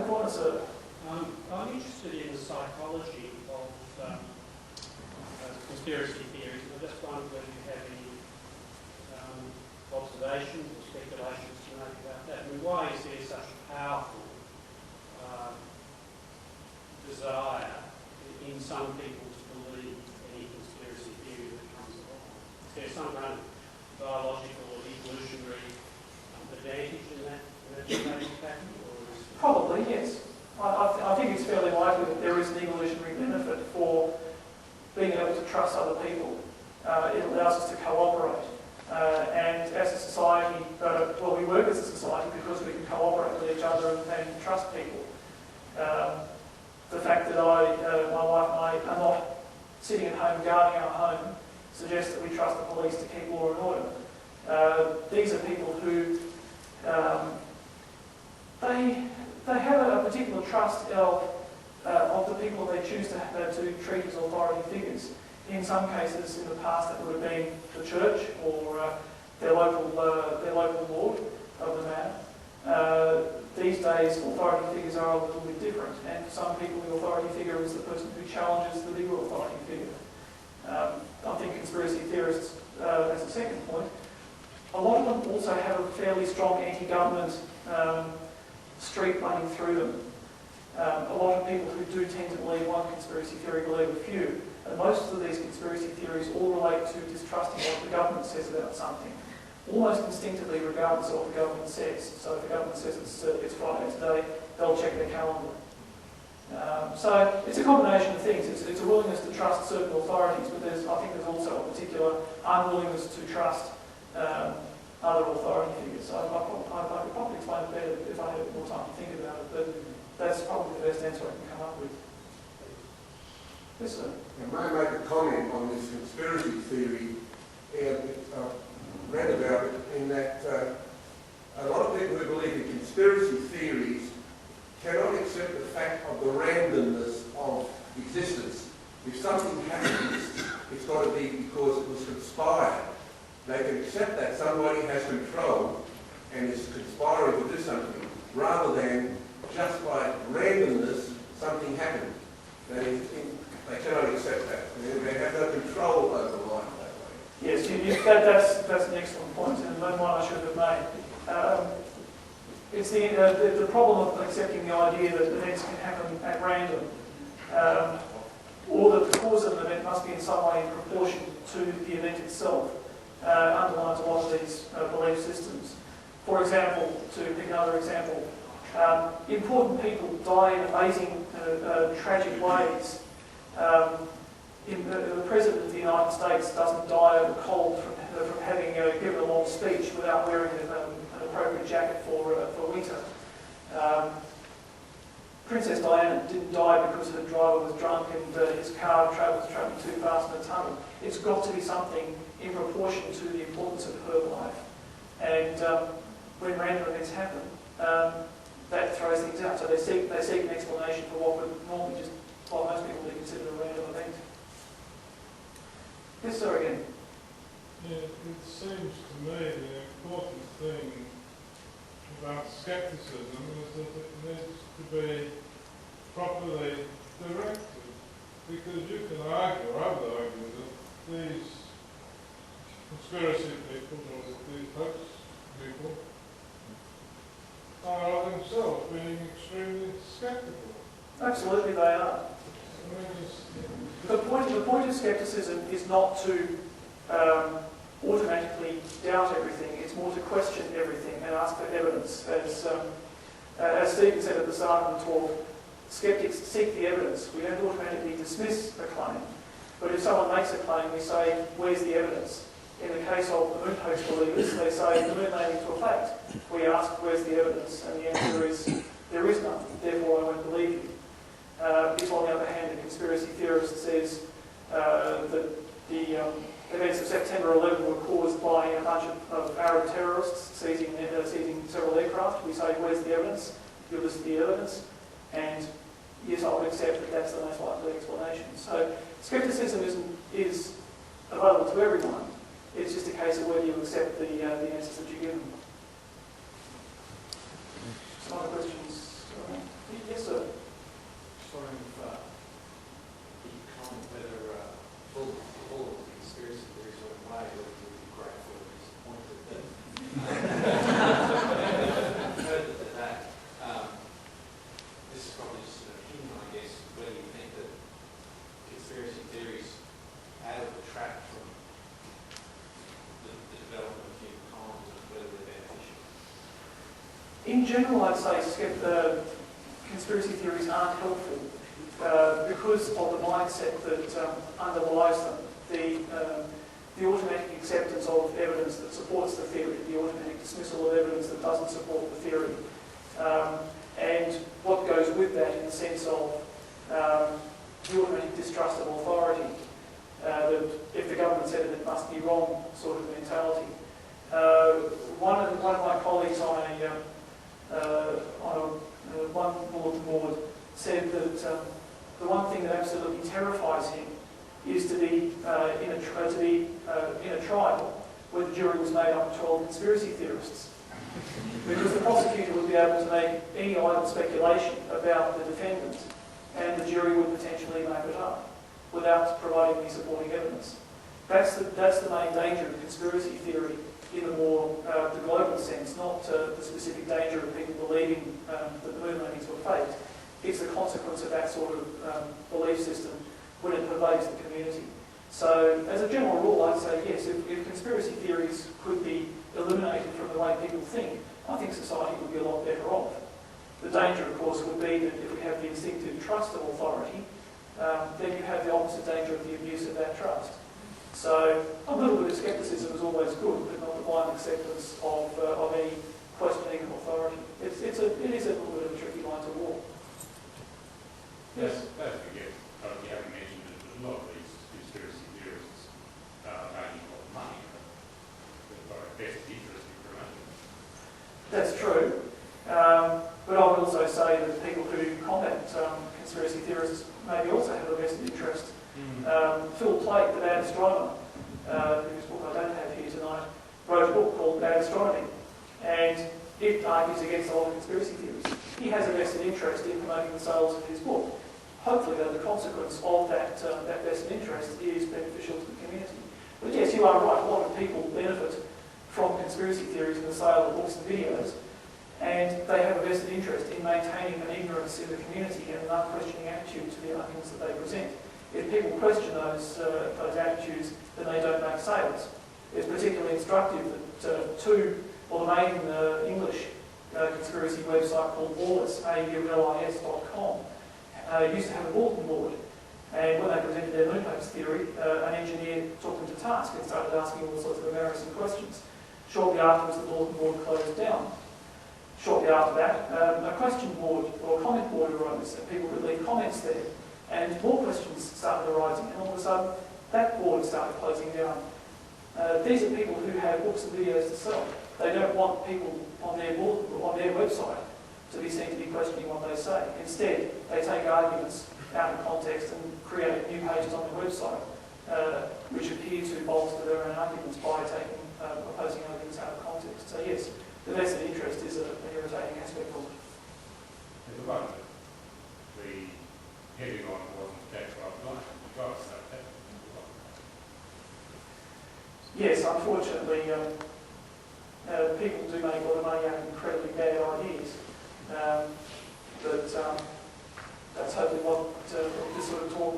corner, sir. I'm interested in the psychology of conspiracy theories. I just wonder whether you have any observations or speculations to make about that. I mean, why is there such a powerful desire in some people to believe any conspiracy theory that comes along? Is there some kind of biological or evolutionary advantage in that factor? Probably, yes. I think it's fairly likely that there is an evolutionary benefit for being able to trust other people. It allows us to cooperate. And as a society, we work as a society because we can cooperate with each other and trust people. The fact that my wife and I are not sitting at home guarding our home suggests that we trust the police to keep law and order. These are people who they have a particular trust of the people they choose to treat as authority figures. In some cases, in the past, that would have been the church or their local lord of the matter. These days, authority figures are a little bit different, and for some people, the authority figure is the person who challenges the bigger authority figure. I think conspiracy theorists, as a second point, a lot of them also have a fairly strong anti-government streak running through them. A lot of people who do tend to believe one conspiracy theory believe a few. And most of these conspiracy theories all relate to distrusting what the government says about something, almost instinctively regardless of what the government says. So if the government says it's Friday today, they'll check their calendar. So it's a combination of things. It's a willingness to trust certain authorities, but I think there's also a particular unwillingness to trust other authority figures. So I could probably explain it better if I had more time to think about it, but that's probably the best answer I can come up with. Yes, sir. May I make a comment on this conspiracy theory? I've read about it in that a lot of people who believe in conspiracy theories cannot accept the fact of the randomness of existence. If something happens, it's got to be because it was conspired. They can accept that somebody has control and is conspiring to do something, rather than just by randomness, something happened. They cannot accept that. They have no control over life that way. Yes, that's an excellent point, and one I should have made. It's the problem of accepting the idea that events can happen at random, or that the cause of an event must be in some way in proportion to the event itself, underlines a lot of these belief systems. For example, to pick another example, important people die in amazing, tragic ways. The President of the United States doesn't die of a cold from having given a long speech without wearing an appropriate jacket for winter. Princess Diana didn't die because her driver was drunk and his car was travelling too fast in a tunnel. It's got to be something in proportion to the importance of her life. And when random events happen, that throws things out. So they seek an explanation for what would normally just, by most people, be considered a random event. Yes, sir, again. Yeah, it seems to me the important thing about skepticism is that it needs to be properly directed, because you can argue, or I would argue, that these conspiracy people, or these hoax people, are themselves being extremely sceptical. Absolutely they are. The point of skepticism is not to automatically doubt everything. It's more to question everything and ask for evidence. As Stephen said at the start of the talk, skeptics seek the evidence. We don't automatically dismiss a claim. But if someone makes a claim, we say, where's the evidence? In the case of the Moon Hoax believers, they say the moon landing to a fact. We ask, where's the evidence? And the answer is, there is none, therefore I won't believe you. If, on the other hand, a conspiracy theorist says that the events of September 11 were caused by a bunch of Arab terrorists seizing several aircraft, we say, where's the evidence? You list the evidence, and yes, I would accept that that's the most likely explanation. So skepticism is available to everyone. It's just a case of whether you accept the answers that you give them. Some other questions? In general, I'd say conspiracy theories aren't helpful because of the mindset that underlies them. The automatic acceptance of evidence that supports the theory, the automatic dismissal of evidence that doesn't support the theory, and what goes with that in the sense of the automatic distrust of authority, that if the government said it, it must be wrong sort of mentality. One of my colleagues on one bulletin board said that the one thing that absolutely terrifies him is to be in a trial where the jury was made up of 12 conspiracy theorists. Because the prosecutor would be able to make any idle speculation about the defendant and the jury would potentially make it up without providing any supporting evidence. That's the main danger of conspiracy theory in the more the global sense, not the specific danger of people believing that the moon landings were faked. It's the consequence of that sort of belief system when it pervades the community. So, as a general rule, I'd say yes, if conspiracy theories could be eliminated from the way people think, I think society would be a lot better off. The danger, of course, would be that if we have the instinctive trust of authority, then you have the opposite danger of the abuse of that trust. So, a little bit of scepticism is always good, but not the blind acceptance of any questioning of authority. It is a little bit of a tricky line to walk. Yes, don't forget, you haven't mentioned it, but a lot of these conspiracy theorists are making a lot of money. They've got a vested interest in promoting it. That's true. But I would also say that people who combat conspiracy theorists maybe also have a vested interest. Phil Plait, the bad astronomer, whose book I don't have here tonight, wrote a book called Bad Astronomy, and it argues against all conspiracy theories. He has a vested interest in promoting the sales of his book. Hopefully, though, the consequence of that vested interest is beneficial to the community. But yes, you are right. A lot of people benefit from conspiracy theories and the sale of books and videos, and they have a vested interest in maintaining an ignorance in the community and an unquestioning attitude to the arguments that they present. If people question those attitudes, then they don't make sales. It's particularly instructive that the main English conspiracy website called Aulis, AULIS.com, used to have a bulletin board. And when they presented their Moon Hoax theory, an engineer took them to task and started asking all sorts of embarrassing questions. Shortly afterwards, the bulletin board closed down. Shortly after that, a question board or a comment board arose, and people could leave comments there. And more questions started arising, and all of a sudden, that board started closing down. These are people who have books and videos to sell. They don't want people on their board, on their website to be seen to be questioning what they say. Instead, they take arguments out of context and create new pages on their website, which appear to bolster their own arguments by taking opposing arguments out of context. So yes, the vested interest is an irritating aspect of it. There's a one that the heading on wasn't that right. You got to start that. Yes, unfortunately, people do make a lot of money out of incredibly bad ideas. But that's hopefully what this sort of talk